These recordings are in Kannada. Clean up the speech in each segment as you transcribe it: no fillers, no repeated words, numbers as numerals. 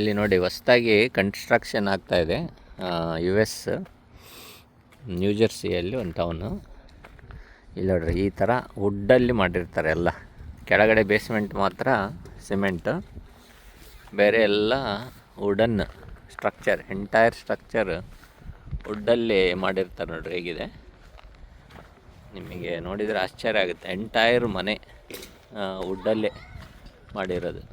ಇಲ್ಲಿ ನೋಡಿ ಹೊಸದಾಗಿ ಕನ್ಸ್ಟ್ರಕ್ಷನ್ ಆಗ್ತಾಯಿದೆ. US ನ್ಯೂಜೆರ್ಸಿಯಲ್ಲಿ ಒಂದು ಟೌನು. ಇಲ್ಲಿ ನೋಡ್ರಿ ಈ ಥರ ವುಡ್ಡಲ್ಲಿ ಮಾಡಿರ್ತಾರೆ ಎಲ್ಲ. ಕೆಳಗಡೆ ಬೇಸ್ಮೆಂಟ್ ಮಾತ್ರ ಸಿಮೆಂಟು, ಬೇರೆ ಎಲ್ಲ ವುಡನ್ ಸ್ಟ್ರಕ್ಚರ್, ಎಂಟೈರ್ ಸ್ಟ್ರಕ್ಚರ್ ವುಡ್ಡಲ್ಲಿ ಮಾಡಿರ್ತಾರೆ. ನೋಡ್ರಿ ಹೇಗಿದೆ, ನಿಮಗೆ ನೋಡಿದರೆ ಆಶ್ಚರ್ಯ ಆಗುತ್ತೆ. ಎಂಟೈರ್ ಮನೆ ವುಡ್ಡಲ್ಲೇ ಮಾಡಿರೋದು.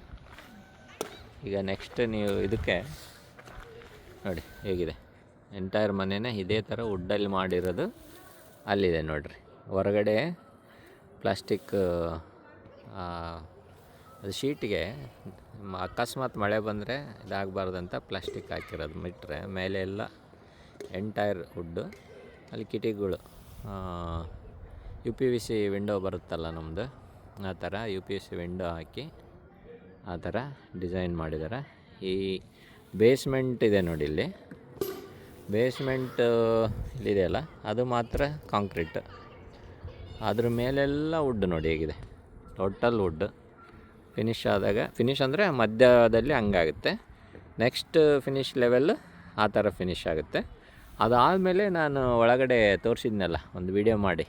ಈಗ ನೆಕ್ಸ್ಟ್ ನೀವು ಇದಕ್ಕೆ ನೋಡಿ ಹೇಗಿದೆ, ಎಂಟೈರ್ ಮನೆಯೇ ಇದೇ ಥರ ವುಡ್ಡಲ್ಲಿ ಮಾಡಿರೋದು ಅಲ್ಲಿದೆ ನೋಡ್ರಿ. ಹೊರಗಡೆ ಪ್ಲಾಸ್ಟಿಕ್ ಅದು ಶೀಟಿಗೆ ಅಕಸ್ಮಾತ್ ಮಳೆ ಬಂದರೆ ಇದಾಗಬಾರ್ದಂತ ಪ್ಲಾಸ್ಟಿಕ್ ಹಾಕಿರೋದು ಬಿಟ್ಟರೆ ಮೇಲೆ ಎಲ್ಲ ಎಂಟೈರ್ ವುಡ್ಡು. ಅಲ್ಲಿ ಕಿಟಕಿಗಳು UPVC ವಿಂಡೋ ಬರುತ್ತಲ್ಲ ನಮ್ಮದು, ಆ ಥರ UPVC ವಿಂಡೋ ಹಾಕಿ ಆ ಥರ ಡಿಸೈನ್ ಮಾಡಿದ್ದಾರೆ. ಈ ಬೇಸ್ಮೆಂಟ್ ಇದೆ ನೋಡಿ, ಇಲ್ಲಿ ಬೇಸ್ಮೆಂಟ್ ಇಲ್ಲಿದೆಯಲ್ಲ ಅದು ಮಾತ್ರ ಕಾಂಕ್ರೀಟ್, ಅದ್ರ ಮೇಲೆಲ್ಲ ವುಡ್ ನೋಡಿ ಹೇಗಿದೆ, ಟೋಟಲ್ ವುಡ್. ಫಿನಿಷ್ ಆದಾಗ, ಫಿನಿಷ್ ಅಂದರೆ ಮಧ್ಯದಲ್ಲಿ ಹಂಗಾಗುತ್ತೆ. ನೆಕ್ಸ್ಟ್ ಫಿನಿಷ್ ಲೆವೆಲ್ ಆ ಥರ ಫಿನಿಷ್ ಆಗುತ್ತೆ. ಅದಾದಮೇಲೆ ನಾನು ಒಳಗಡೆ ತೋರಿಸಿದ್ನಲ್ಲ ಒಂದು ವಿಡಿಯೋ ಮಾಡಿ,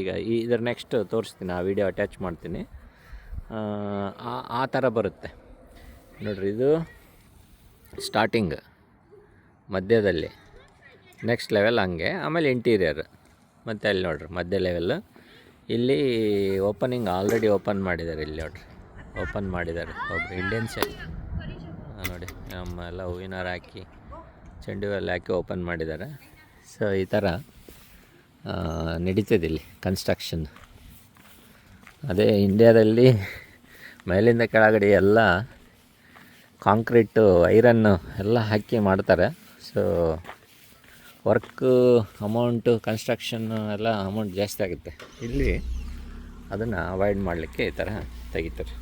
ಈಗ ಇದರ ನೆಕ್ಸ್ಟ್ ತೋರಿಸ್ತೀನಿ, ಆ ವಿಡಿಯೋ ಅಟ್ಯಾಚ್ ಮಾಡ್ತೀನಿ. ಆ ಥರ ಬರುತ್ತೆ ನೋಡ್ರಿ. ಇದು ಸ್ಟಾರ್ಟಿಂಗ್, ಮಧ್ಯದಲ್ಲಿ ನೆಕ್ಸ್ಟ್ ಲೆವೆಲ್ ಹಂಗೆ, ಆಮೇಲೆ ಇಂಟೀರಿಯರ್, ಮತ್ತು ಅಲ್ಲಿ ನೋಡ್ರಿ ಮಧ್ಯ ಲೆವೆಲ್. ಇಲ್ಲಿ ಓಪನಿಂಗ್ ಆಲ್ರೆಡಿ ಓಪನ್ ಮಾಡಿದ್ದಾರೆ. ಇಲ್ಲಿ ನೋಡ್ರಿ ಓಪನ್ ಮಾಡಿದ್ದಾರೆ ಒಬ್ಬರು ಇಂಡಿಯನ್ಸೇ ನೋಡಿ, ನಮ್ಮೆಲ್ಲ ಹೂವಿನಾರ ಹಾಕಿ ಚೆಂಡು ಹೂವೆಲ್ಲ ಹಾಕಿ ಓಪನ್ ಮಾಡಿದ್ದಾರೆ. ಸೊ ಈ ಥರ ನಡೀತದೆ ಇಲ್ಲಿ ಕನ್ಸ್ಟ್ರಕ್ಷನ್. ಅದೇ ಇಂಡಿಯಾದಲ್ಲಿ ಮೇಲಿಂದ ಕೆಳಗಡೆ ಎಲ್ಲ ಕಾಂಕ್ರೀಟು, ಐರನ್ನು ಎಲ್ಲ ಹಾಕಿ ಮಾಡ್ತಾರೆ. ಸೊ ವರ್ಕು ಅಮೌಂಟು, ಕನ್ಸ್ಟ್ರಕ್ಷನ್ನು ಎಲ್ಲ ಅಮೌಂಟ್ ಜಾಸ್ತಿ ಆಗುತ್ತೆ. ಇಲ್ಲಿ ಅದನ್ನು ಅವಾಯ್ಡ್ ಮಾಡಲಿಕ್ಕೆ ಈ ಥರ ತೆಗಿತಾರೆ.